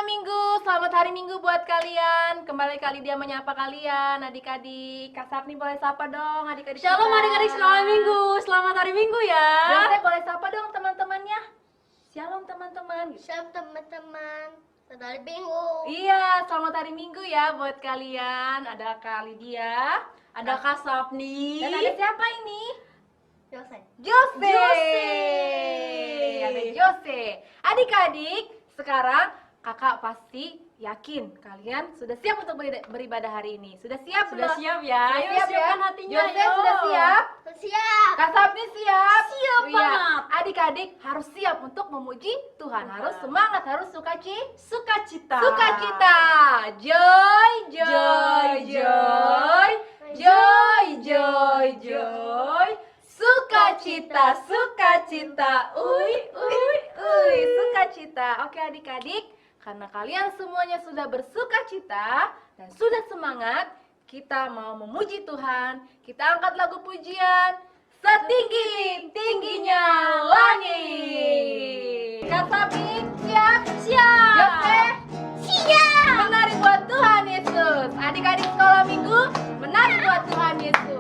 Minggu, selamat hari Minggu buat kalian. Kembali kali dia menyapa kalian, adik-adik. Kak Sapni boleh sapa dong, adik-adik. Shalom adik-adik, selamat Minggu, selamat hari Minggu ya. Jose boleh sapa dong teman-temannya. Shalom teman-teman. Shalom teman-teman, selamat hari Minggu. Iya, selamat hari Minggu ya buat kalian. Ada Kak Lydia, Ada Kak Sapni. dan ada siapa ini? Jose. Jose. Ada Jose. Adik-adik, sekarang kakak pasti yakin kalian sudah siap untuk beribadah hari ini. Sudah siap? Sudah belum? siap ya? Sudah Ayo siap ya? siapkan hatinya. Jose ayo. sudah siap? Siap. Kak Sapni siap? Siap Iya. banget. Adik-adik harus siap untuk memuji Tuhan. Tuhan. Harus semangat, harus Sukacita. sukacita. Joy, joy, joy. Joy, joy, joy. Sukacita, sukacita. Sukacita. Oke adik-adik, karena kalian semuanya sudah bersukacita dan sudah semangat, kita mau memuji Tuhan. Kita angkat lagu pujian setinggi-tingginya langit. Kak Sapi, siap? Siap. Jose, Siap. menari buat Tuhan Yesus. Adik-adik sekolah minggu, menari buat Tuhan Yesus.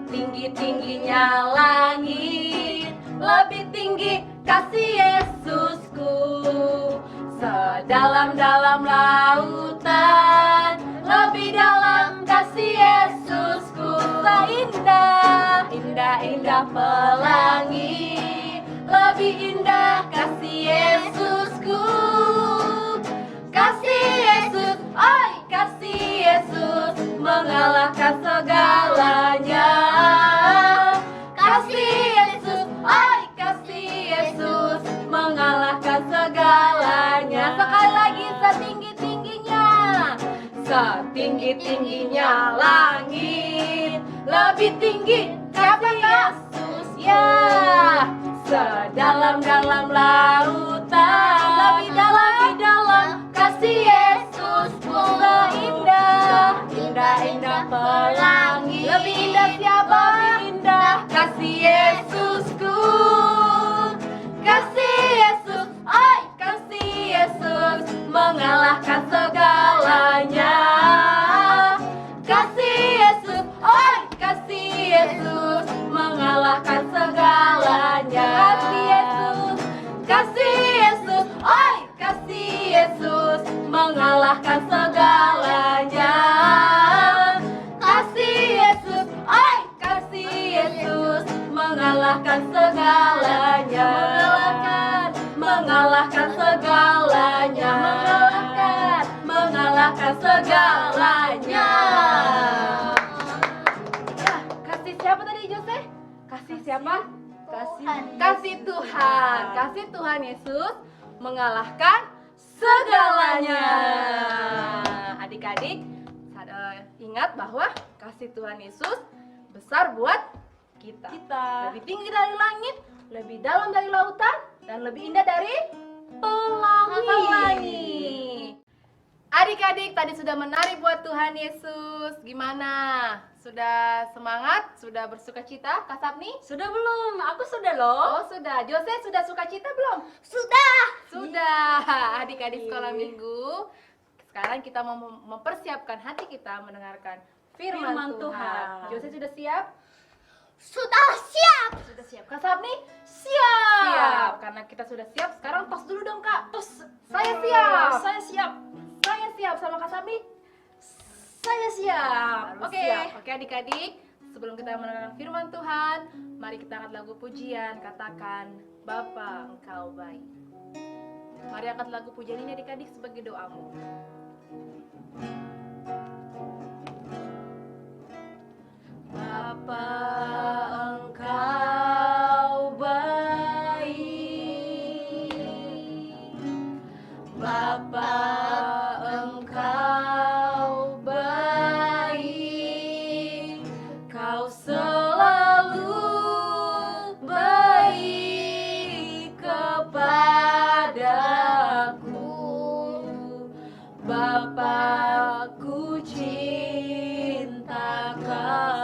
Setinggi-tingginya langit, lebih tinggi kasih Yesusku. Sedalam-dalam lautan, lebih dalam kasih Yesusku. Seindah, indah-indah pelangi, lebih indah kasih Yesusku. Kasih Yesus, oi kasih Yesus, mengalahkan segalanya. Kasih Yesus, oi kasih Yesus, mengalahkan segalanya. Sekali lagi setinggi-tingginya, setinggi-tingginya langit, lebih tinggi kasih Yesus. Ya, sedalam-dalam lautan, lebih dalam kasih Yesus. Seindah, indah-indah pelangi, lebih indah siapa? Lebih indah kasih Yesusku. Kasih Yesus, oi kasih Yesus, mengalahkan segalanya. Kasih Yesus, oi kasih Yesus, mengalahkan segalanya. Kasih Yesus, kasih Yesus, oi kasih Yesus, mengalahkan segalanya. Kasih Yesus, oi kasih Yesus, mengalahkan segalanya. Mengalahkan segalanya. Mengalahkan segalanya. Ya, kasih siapa tadi Jose? Kasih siapa? Kasih Tuhan. Kasih Tuhan Yesus mengalahkan segalanya. Adik-adik, ingat bahwa kasih Tuhan Yesus besar buat kita. Lebih tinggi dari langit, lebih dalam dari lautan, dan lebih indah dari pelangi. Adik-adik tadi sudah menari buat Tuhan Yesus. Gimana? Sudah semangat? Sudah bersuka cita? Kak Sapni? Sudah belum? Aku sudah loh. Oh sudah. Jose sudah sukacita belum? Sudah. Sudah. Adik-adik sekolah minggu, sekarang kita mau mempersiapkan hati kita mendengarkan firman Firman Tuhan. Tuhan. Jose sudah siap? Sudah siap. Sudah siap. Kak Sapni? Siap. Karena kita sudah siap, sekarang tos dulu dong Kak. Tos. Saya siap. Saya siap. Saya siap sama Kak Sapni. Saya siap. Harus Oke. siap. Oke adik-adik. Sebelum kita mendengarkan firman Tuhan, mari kita angkat lagu pujian. Katakan, Bapa Engkau baik. Mari angkat lagu pujian ini adik-adik sebagai doamu. Bapa Engkau baik. Bapa Engkau baik. Kau selalu baik kepadaku. Bapa, ku cinta Kau.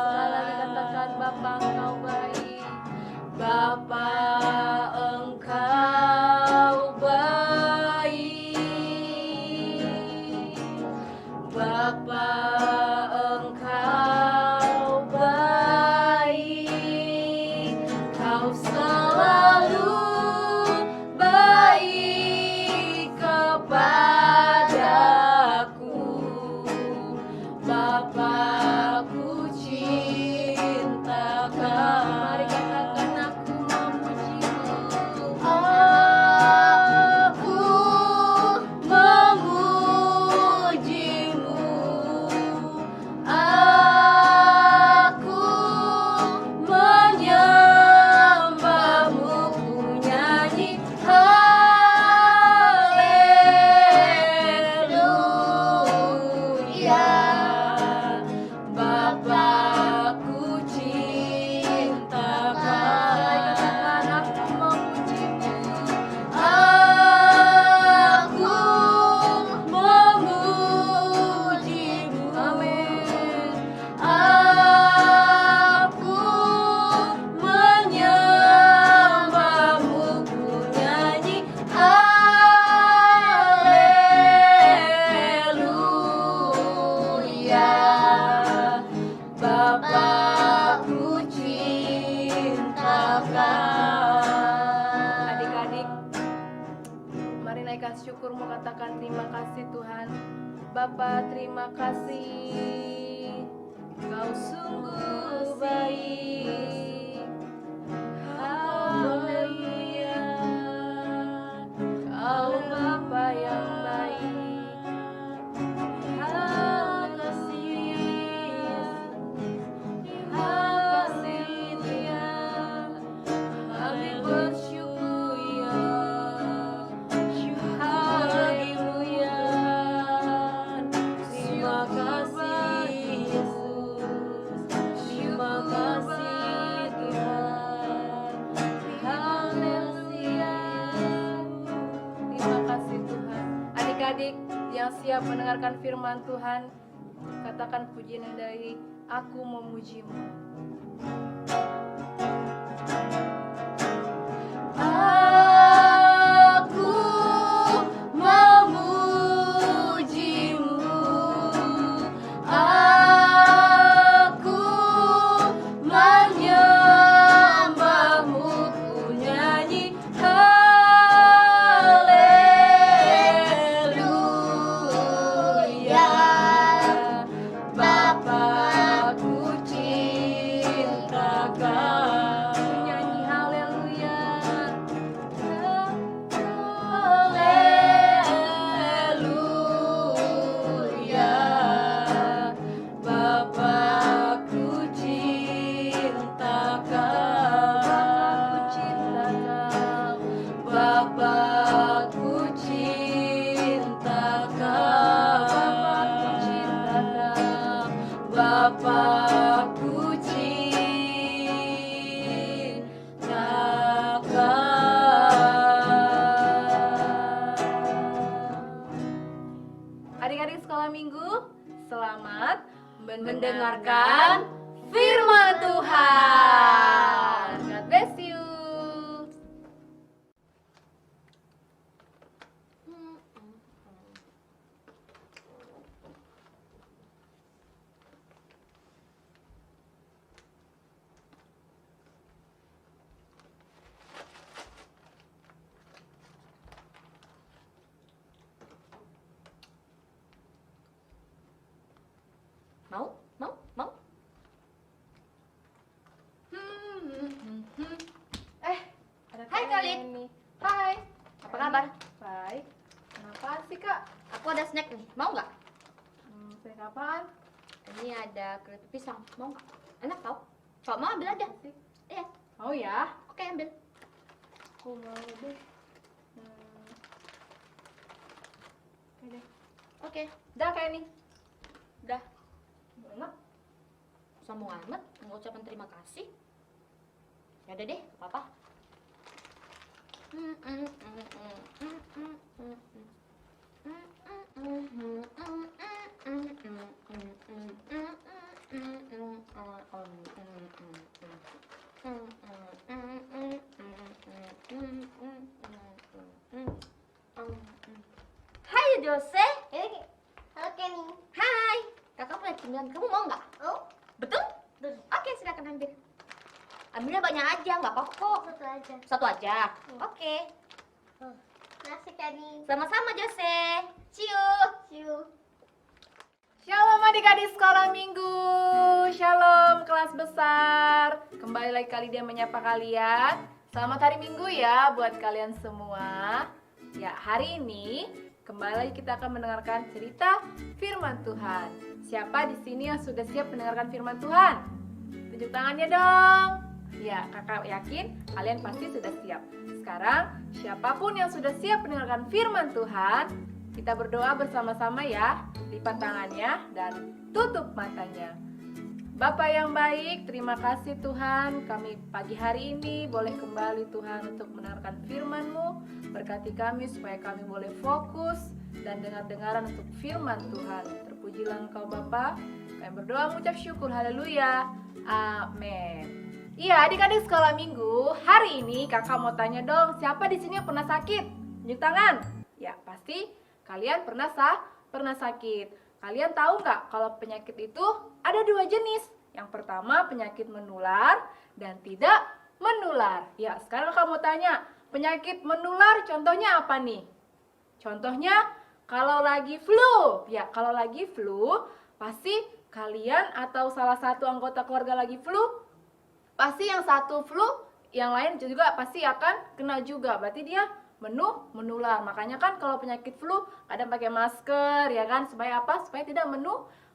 Bapa, terima kasih. Kau sungguh baik. Haleluya. Kau Bapa yang baik. Terima kasih Yesus. Terima kasih Tuhan. Kami bersyukur ya. Haleluya. Terima kasih Yesus. Terima kasih Tuhan. Haleluya. Terima kasih Tuhan. Adik-adik yang siap mendengarkan firman Tuhan, katakan pujian dari Aku Memujimu. Aku memujimu, aku menyembahmu, ku nyanyi haleluya. Bapakku cintakan, ku nyanyi haleluya. Haleluya. Bapakku cintakan, Bapakku cintakan, Bapakku cintakan. Adik-adik sekolah minggu, selamat mendengarkan firman Tuhan. God bless you. Mau? Ada Hai, kalian Khalid. nih. Hai. Apa kabar? Baik. Kenapa sih Kak? Aku ada snack nih, mau nggak? Snack apaan? Ini ada keripik pisang, mau nggak? Enak tau? Kalau mau ambil aja. Sih? Iya, Oh ya? oke ambil. Aku mau deh. Oke deh. Oke, Udah kayak nih. udah. Enak. Sombong amat, mengucapkan terima kasih. Ya udah deh, gak apa-apa. Hai Jose. Halo Kenny. Hai. Kakak punya cemilan, kamu mau nggak? Oh, Betul? Oke, silakan ambil. Ambilnya banyak aja, nggak apa-apa kok. satu aja. Satu aja. Oke. Nasi Kenny. Sama-sama Jose. See you. See you. Shalom adik-adik sekolah minggu. Shalom kelas besar. Kembali lagi kali dia menyapa kalian. Selamat hari Minggu ya buat kalian semua. Ya, hari ini kembali lagi kita akan mendengarkan cerita firman Tuhan. Siapa di sini yang sudah siap mendengarkan firman Tuhan? Tunjuk tangannya dong. Ya, kakak yakin kalian pasti sudah siap. Sekarang, siapapun yang sudah siap mendengarkan firman Tuhan, kita berdoa bersama-sama ya. Lipat tangannya dan tutup matanya. Bapa yang baik, terima kasih Tuhan. Kami pagi hari ini boleh kembali Tuhan untuk mendengarkan firman-Mu. Berkati kami supaya kami boleh fokus dan dengar-dengaran untuk firman Tuhan. Terpujilah Engkau Bapa. Kami berdoa mengucap syukur. Haleluya. Amin. Iya, adik-adik sekolah minggu, hari ini kakak mau tanya dong, siapa di sini yang pernah sakit? Tunjuk tangan. Ya, pasti kalian pernah sakit. Kalian tahu nggak kalau penyakit itu ada dua jenis. Yang pertama penyakit menular dan tidak menular. Ya, sekarang kakak mau tanya, penyakit menular contohnya apa nih? Contohnya Kalau lagi flu, ya kalau lagi flu, pasti kalian atau salah satu anggota keluarga lagi flu, pasti yang satu flu, yang lain juga pasti akan kena juga. Berarti dia menular. Makanya kan kalau penyakit flu kadang pakai masker ya kan, supaya apa? Supaya tidak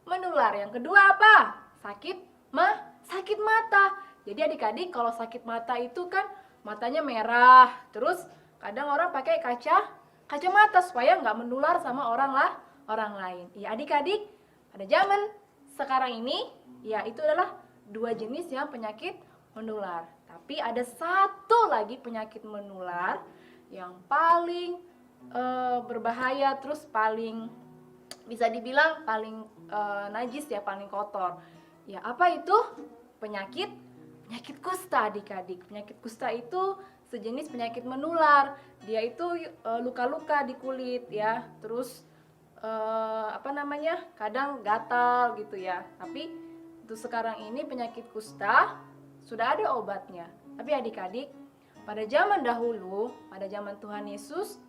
menular. Yang kedua apa? Sakit mata. Jadi adik-adik kalau sakit mata itu kan matanya merah, terus kadang orang pakai kacamata supaya nggak menular sama orang lain. Ya adik-adik, pada zaman sekarang ini ya itu adalah dua jenis yang penyakit menular. Tapi ada satu lagi penyakit menular yang paling berbahaya, terus paling bisa dibilang paling najis ya, paling kotor. Ya apa itu? Penyakit kusta adik-adik. Penyakit kusta itu sejenis penyakit menular. Dia itu luka-luka di kulit ya, terus kadang gatal gitu ya. Tapi untuk sekarang ini penyakit kusta sudah ada obatnya. Tapi adik-adik, pada zaman dahulu, pada zaman Tuhan Yesus,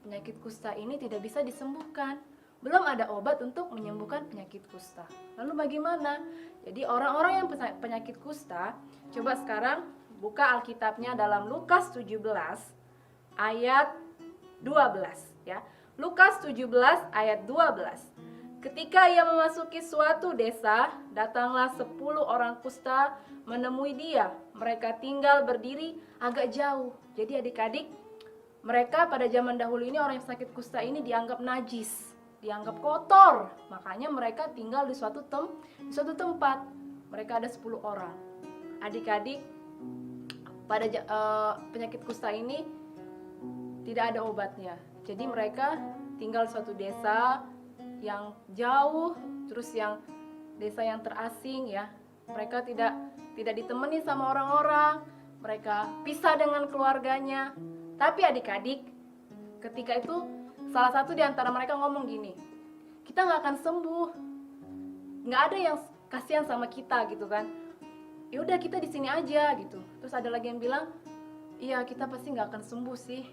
penyakit kusta ini tidak bisa disembuhkan. Belum ada obat untuk menyembuhkan penyakit kusta. Lalu bagaimana? Jadi orang-orang yang penyakit kusta, coba sekarang buka Alkitabnya dalam Lukas 17 ayat 12 ya. Lukas 17 ayat 12. Ketika ia memasuki suatu desa, datanglah 10 orang kusta menemui dia. Mereka tinggal berdiri agak jauh. Jadi adik-adik, mereka pada zaman dahulu ini orang yang sakit kusta ini dianggap najis, dianggap kotor. Makanya mereka tinggal di suatu tempat. Mereka ada 10 orang. Adik-adik, pada penyakit kusta ini tidak ada obatnya. Jadi mereka tinggal di suatu desa yang jauh, terus yang desa yang terasing ya. Mereka tidak ditemani sama orang-orang, mereka pisah dengan keluarganya. Tapi adik-adik, ketika itu salah satu di antara mereka ngomong gini, kita nggak akan sembuh, nggak ada yang kasihan sama kita gitu kan. Ya udah kita di sini aja gitu. Terus ada lagi yang bilang, iya kita pasti nggak akan sembuh sih.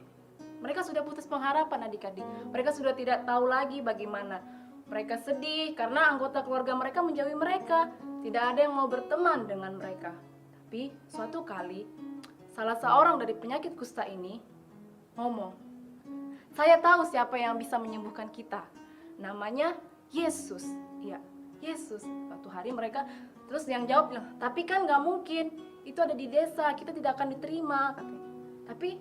Mereka sudah putus pengharapan adik-adik. Mereka sudah tidak tahu lagi bagaimana. Mereka sedih karena anggota keluarga mereka menjauhi mereka. Tidak ada yang mau berteman dengan mereka. Tapi suatu kali, salah seorang dari penyakit kusta ini ngomong, saya tahu siapa yang bisa menyembuhkan kita. Namanya Yesus. Ya, Yesus. Suatu hari mereka, terus yang jawab bilang, tapi kan gak mungkin. Itu ada di desa, kita tidak akan diterima. Tapi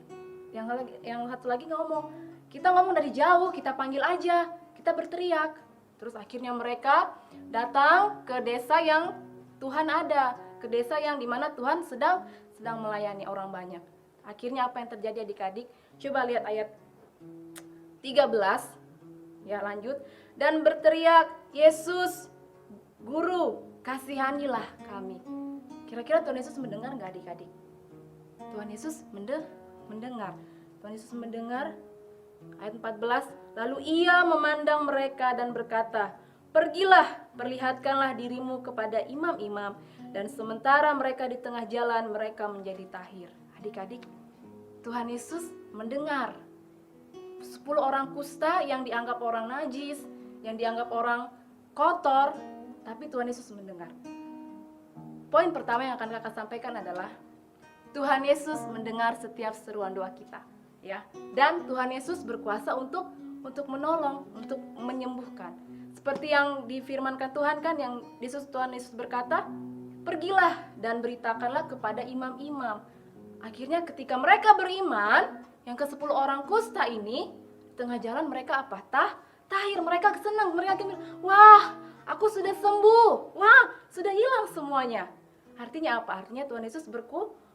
yang satu lagi ngomong, kita ngomong dari jauh, kita panggil aja, kita berteriak. Terus akhirnya mereka datang ke desa yang Tuhan ada, ke desa yang dimana Tuhan sedang melayani orang banyak. Akhirnya apa yang terjadi adik-adik? Coba lihat ayat 13. Ya lanjut. Dan berteriak, Yesus, Guru, kasihanilah kami. Kira-kira Tuhan Yesus mendengar nggak adik-adik? Tuhan Yesus mendengar. Tuhan Yesus mendengar. Ayat 14, lalu ia memandang mereka dan berkata, pergilah, perlihatkanlah dirimu kepada imam-imam. Dan sementara mereka di tengah jalan, mereka menjadi tahir. Adik-adik, Tuhan Yesus mendengar. 10 orang kusta yang dianggap orang najis, yang dianggap orang kotor, tapi Tuhan Yesus mendengar. Poin pertama yang akan kakak sampaikan adalah Tuhan Yesus mendengar setiap seruan doa kita. Ya, dan Tuhan Yesus berkuasa untuk menolong, untuk menyembuhkan. Seperti yang difirmankan Tuhan kan, yang Tuhan Yesus berkata, pergilah dan beritakanlah kepada imam-imam. Akhirnya ketika mereka beriman, yang ke-10 orang kusta ini, di tengah jalan mereka apa? Tahir, mereka senang, mereka bilang, wah, aku sudah sembuh, wah, sudah hilang semuanya. Artinya apa? Artinya Tuhan Yesus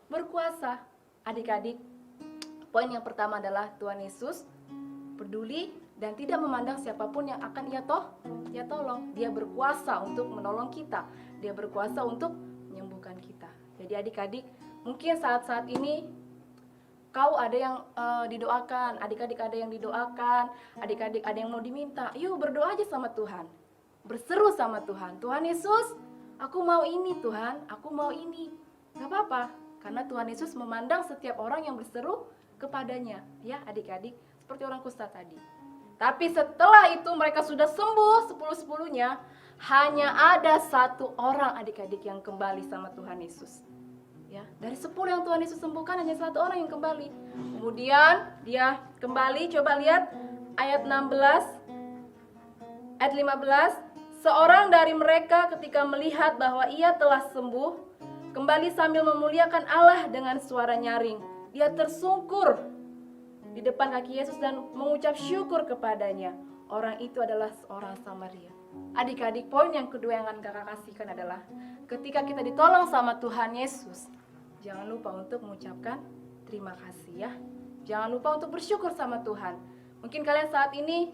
berkuasa. Adik-adik, poin yang pertama adalah Tuhan Yesus peduli dan tidak memandang siapapun yang akan ia tolong. Dia berkuasa untuk menolong kita. Dia berkuasa untuk menyembuhkan kita. Jadi adik-adik, mungkin saat-saat ini kau ada yang didoakan, adik-adik ada yang didoakan, adik-adik ada yang mau diminta. Yuk berdoa aja sama Tuhan. Berseru sama Tuhan. Tuhan Yesus, aku mau ini Tuhan, aku mau ini. Gak apa-apa, karena Tuhan Yesus memandang setiap orang yang berseru kepadanya, ya adik-adik, seperti orang kusta tadi. Tapi setelah itu mereka sudah sembuh 10-10-nya, hanya ada 1 orang adik-adik yang kembali sama Tuhan Yesus. Ya, dari 10 yang Tuhan Yesus sembuhkan hanya 1 orang yang kembali. Kemudian dia kembali, coba lihat ayat 16, ayat 15. Seorang dari mereka ketika melihat bahwa ia telah sembuh, kembali sambil memuliakan Allah dengan suara nyaring. Dia tersungkur di depan kaki Yesus dan mengucap syukur kepadanya. Orang itu adalah seorang Samaria. Adik-adik, poin yang kedua yang akan kakak kasihkan adalah ketika kita ditolong sama Tuhan Yesus, jangan lupa untuk mengucapkan terima kasih ya. Jangan lupa untuk bersyukur sama Tuhan. Mungkin kalian saat ini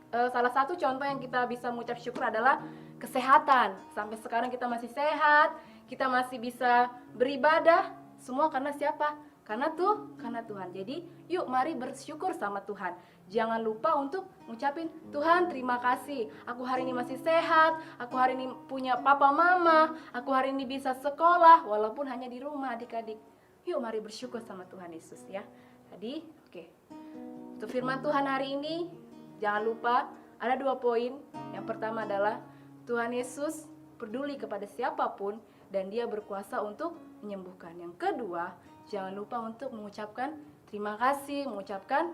salah satu contoh yang kita bisa mengucap syukur adalah kesehatan. Sampai sekarang kita masih sehat, kita masih bisa beribadah. Semua karena siapa? Karena Tuhan. Jadi yuk mari bersyukur sama Tuhan. Jangan lupa untuk ngucapin, Tuhan terima kasih. Aku hari ini masih sehat, aku hari ini punya papa mama, aku hari ini bisa sekolah walaupun hanya di rumah adik-adik. Yuk mari bersyukur sama Tuhan Yesus ya. Tadi oke. Untuk firman Tuhan hari ini jangan lupa ada 2 poin. Yang pertama adalah Tuhan Yesus peduli kepada siapapun dan dia berkuasa untuk menyembuhkan. Yang kedua, jangan lupa untuk mengucapkan terima kasih, mengucapkan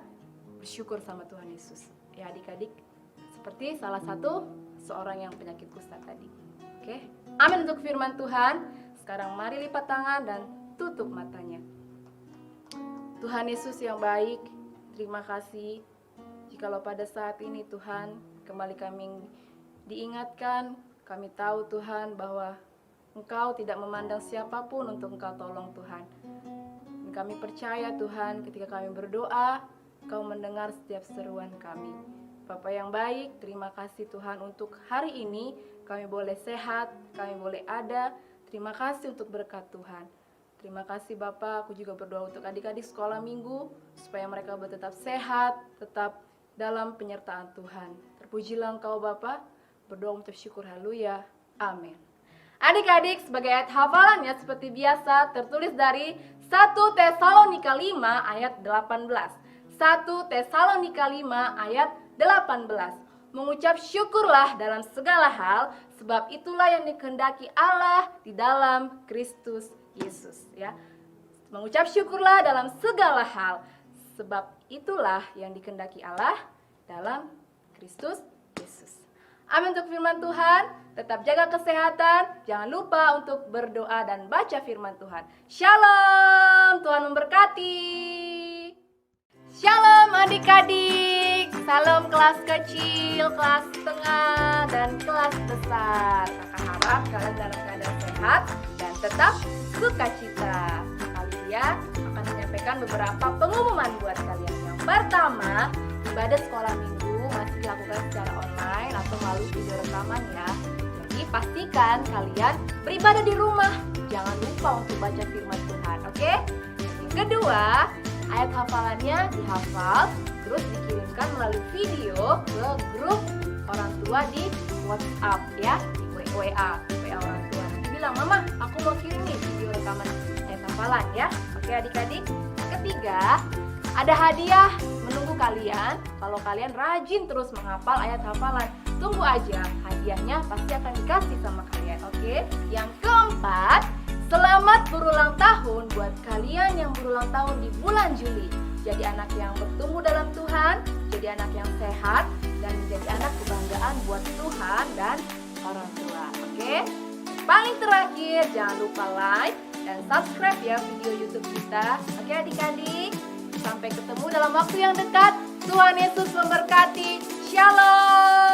bersyukur sama Tuhan Yesus. Ya adik-adik, seperti salah satu seorang yang penyakit kusta tadi. Oke, amin untuk firman Tuhan. Sekarang mari lipat tangan dan tutup matanya. Tuhan Yesus yang baik, terima kasih. Jikalau pada saat ini Tuhan, kembali kami diingatkan, kami tahu Tuhan bahwa Engkau tidak memandang siapapun untuk Engkau tolong Tuhan. Dan kami percaya Tuhan ketika kami berdoa, Engkau mendengar setiap seruan kami. Bapa yang baik, terima kasih Tuhan untuk hari ini kami boleh sehat, kami boleh ada. Terima kasih untuk berkat Tuhan. Terima kasih Bapak, aku juga berdoa untuk adik-adik sekolah minggu supaya mereka tetap sehat, tetap dalam penyertaan Tuhan. Terpujilah Engkau Bapak, berdoa untuk syukur haleluya. Amin. Adik-adik, sebagai ayat hafalannya seperti biasa tertulis dari 1 Tesalonika 5 ayat 18. 1 Tesalonika 5 ayat 18. Mengucap syukurlah dalam segala hal, sebab itulah yang dikehendaki Allah di dalam Kristus Yesus. Ya, mengucap syukurlah dalam segala hal, sebab itulah yang dikehendaki Allah dalam Kristus Yesus. Amin untuk firman Tuhan. Tetap jaga kesehatan. Jangan lupa untuk berdoa dan baca firman Tuhan. Shalom. Tuhan memberkati. Shalom adik-adik. Salam kelas kecil, kelas tengah, dan kelas besar. Kakak harap kalian dalam keadaan sehat dan tetap sukacita. Kali dia akan menyampaikan beberapa pengumuman buat kalian. Yang pertama, ibadah sekolah minggu masih dilakukan secara online atau melalui video rekaman ya. Jadi pastikan kalian beribadah di rumah. Jangan lupa untuk baca firman Tuhan, oke? Yang kedua, ayat hafalannya dihafal, terus dikirimkan melalui video ke grup orang tua di WhatsApp ya, di WA orang tua. Nanti bilang, Mama, aku mau kirim nih video rekaman ayat hafalan ya. Oke adik-adik. Ketiga, ada hadiah menunggu kalian kalau kalian rajin terus menghafal ayat hafalan. Tunggu aja, hadiahnya pasti akan dikasih sama kalian, oke? Yang keempat, selamat berulang tahun buat kalian yang berulang tahun di bulan Juli. Jadi anak yang bertumbuh dalam Tuhan, jadi anak yang sehat, dan menjadi anak kebanggaan buat Tuhan dan orang tua, oke? Paling terakhir, jangan lupa like dan subscribe ya video YouTube kita, oke adik-adik? Sampai ketemu dalam waktu yang dekat. Tuhan Yesus memberkati. Shalom.